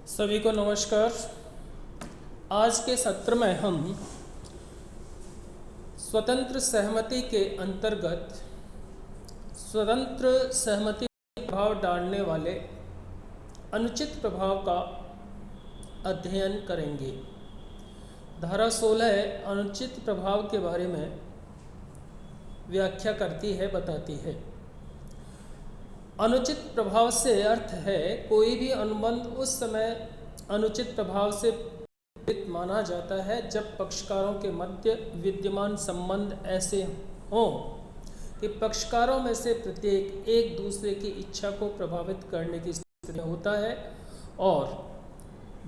सभी को नमस्कार। आज के सत्र में हम स्वतंत्र सहमति के अंतर्गत स्वतंत्र सहमति प्रभाव डालने वाले अनुचित प्रभाव का अध्ययन करेंगे। धारा 16 अनुचित प्रभाव के बारे में व्याख्या करती है, बताती है। अनुचित प्रभाव से अर्थ है कोई भी अनुबंध उस समय अनुचित प्रभाव से प्रेरित माना जाता है जब पक्षकारों के मध्य विद्यमान संबंध ऐसे हों कि पक्षकारों में से प्रत्येक एक दूसरे की इच्छा को प्रभावित करने की स्थिति में होता है और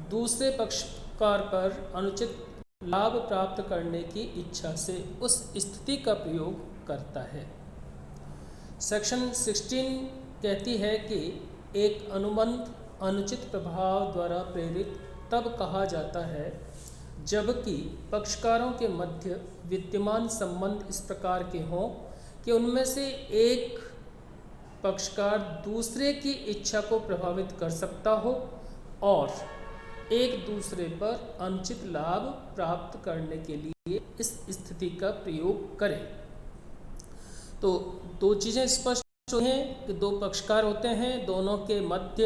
दूसरे पक्षकार पर अनुचित लाभ प्राप्त करने की इच्छा से उस स्थिति का प्रयोग करता है। सेक्शन 16 कहती है कि एक अनुबंध अनुचित प्रभाव द्वारा प्रेरित तब कहा जाता है जबकि पक्षकारों के मध्य विद्यमान संबंध इस प्रकार के हों कि उनमें से एक पक्षकार दूसरे की इच्छा को प्रभावित कर सकता हो और एक दूसरे पर अनुचित लाभ प्राप्त करने के लिए इस स्थिति का प्रयोग करे। तो दो चीज़ें स्पष्ट हैं कि दो पक्षकार होते हैं, दोनों के मध्य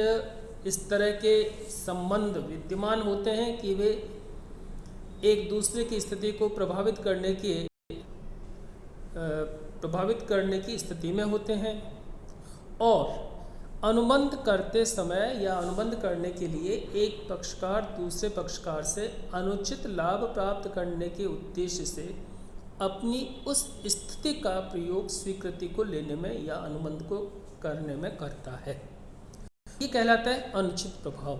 इस तरह के संबंध विद्यमान होते हैं कि वे एक दूसरे की स्थिति को प्रभावित करने की स्थिति में होते हैं और अनुबंध करते समय या अनुबंध करने के लिए एक पक्षकार दूसरे पक्षकार से अनुचित लाभ प्राप्त करने के उद्देश्य से अपनी उस स्थिति का प्रयोग स्वीकृति को लेने में या अनुबंध को करने में करता है। ये कहलाता है अनुचित प्रभाव।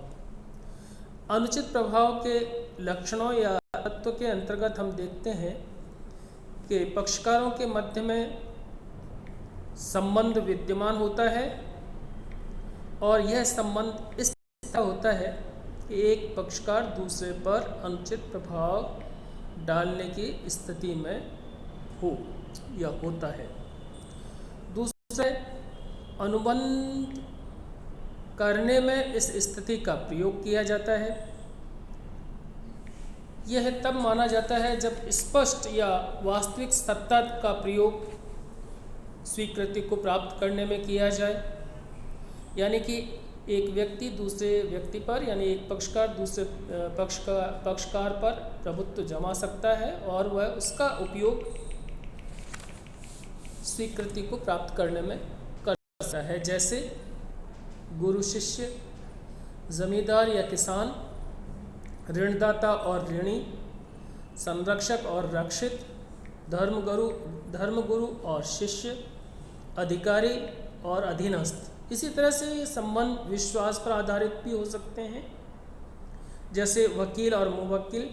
अनुचित प्रभाव के लक्षणों या तत्व के अंतर्गत हम देखते हैं कि पक्षकारों के मध्य में संबंध विद्यमान होता है और यह संबंध इस तरह होता है कि एक पक्षकार दूसरे पर अनुचित प्रभाव डालने की स्थिति में हो या होता है। दूसरे, अनुबंध करने में इस स्थिति का प्रयोग किया जाता है। यह तब माना जाता है जब स्पष्ट या वास्तविक सत्ता का प्रयोग स्वीकृति को प्राप्त करने में किया जाए, यानी कि एक व्यक्ति दूसरे व्यक्ति पर यानी एक पक्षकार दूसरे पक्षकार पर प्रभुत्व जमा सकता है और वह उसका उपयोग स्वीकृति को प्राप्त करने में कर सकता है। जैसे गुरु शिष्य, जमींदार या किसान, ऋणदाता और ऋणी, संरक्षक और रक्षित, धर्मगुरु और शिष्य, अधिकारी और अधीनस्थ। इसी तरह से ये संबंध विश्वास पर आधारित भी हो सकते हैं, जैसे वकील और मुवक्किल,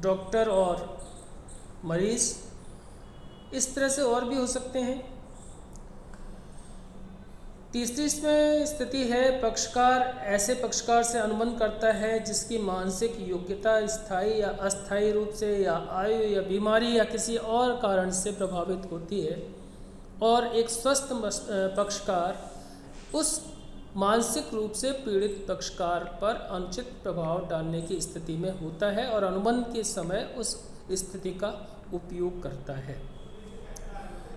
डॉक्टर और मरीज। इस तरह से और भी हो सकते हैं। तीसरी इसमें स्थिति है पक्षकार ऐसे पक्षकार से अनुबंध करता है जिसकी मानसिक योग्यता स्थायी या अस्थायी रूप से या आयु या बीमारी या किसी और कारण से प्रभावित होती है और एक स्वस्थ पक्षकार उस मानसिक रूप से पीड़ित पक्षकार पर अनुचित प्रभाव डालने की स्थिति में होता है और अनुबंध के समय उस स्थिति का उपयोग करता है।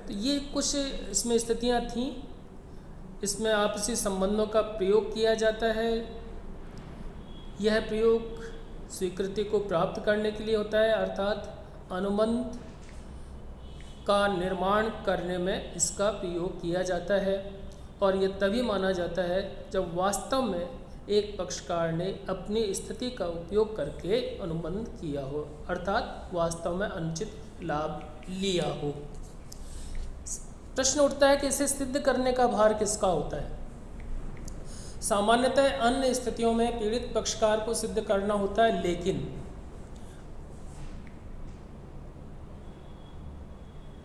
तो ये कुछ इसमें स्थितियां थीं। इसमें आपसी संबंधों का प्रयोग किया जाता है। यह प्रयोग स्वीकृति को प्राप्त करने के लिए होता है, अर्थात अनुबंध का निर्माण करने में इसका प्रयोग किया जाता है और यह तभी माना जाता है जब वास्तव में एक पक्षकार ने अपनी स्थिति का उपयोग करके अनुबंध किया हो, अर्थात वास्तव में अनुचित लाभ लिया हो। प्रश्न उठता है कि इसे सिद्ध करने का भार किसका होता है। सामान्यतः अन्य स्थितियों में पीड़ित पक्षकार को सिद्ध करना होता है, लेकिन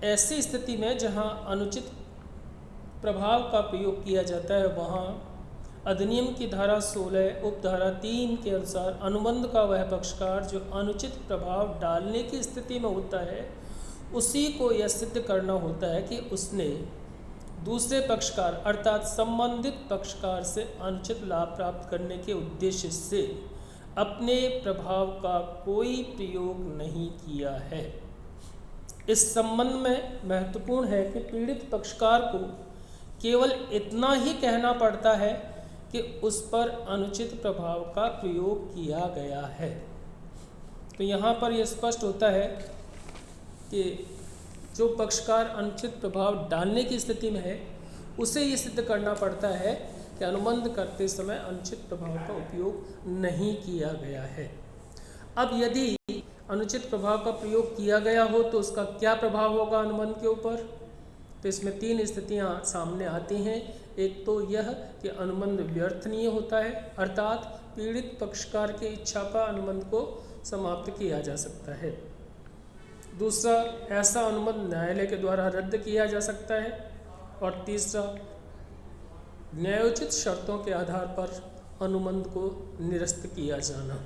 ऐसी स्थिति में जहां अनुचित प्रभाव का प्रयोग किया जाता है वहां अधिनियम की धारा 16 उपधारा 3 के अनुसार अनुबंध का वह पक्षकार जो अनुचित प्रभाव डालने की स्थिति में होता है उसी को यह सिद्ध करना होता है कि उसने दूसरे पक्षकार अर्थात संबंधित पक्षकार से अनुचित लाभ प्राप्त करने के उद्देश्य से अपने प्रभाव का कोई प्रयोग नहीं किया है। इस संबंध में महत्वपूर्ण है कि पीड़ित पक्षकार को केवल इतना ही कहना पड़ता है कि उस पर अनुचित प्रभाव का प्रयोग किया गया है। तो यहाँ पर यह स्पष्ट होता है कि जो पक्षकार अनुचित प्रभाव डालने की स्थिति में है उसे ये सिद्ध करना पड़ता है कि अनुबंध करते समय अनुचित प्रभाव का उपयोग नहीं किया गया है। अब यदि अनुचित प्रभाव का प्रयोग किया गया हो तो उसका क्या प्रभाव होगा अनुबंध के ऊपर? तो इसमें 3 स्थितियां सामने आती हैं। एक तो यह कि अनुबंध व्यर्थनीय होता है, अर्थात पीड़ित पक्षकार की इच्छा पर अनुबंध को समाप्त किया जा सकता है। दूसरा, ऐसा अनुबंध न्यायालय के द्वारा रद्द किया जा सकता है। और तीसरा, न्यायोचित शर्तों के आधार पर अनुबंध को निरस्त किया जाना।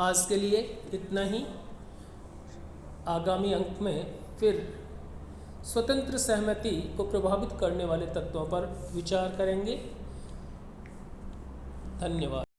आज के लिए इतना ही। आगामी अंक में फिर स्वतंत्र सहमति को प्रभावित करने वाले तत्वों पर विचार करेंगे। धन्यवाद।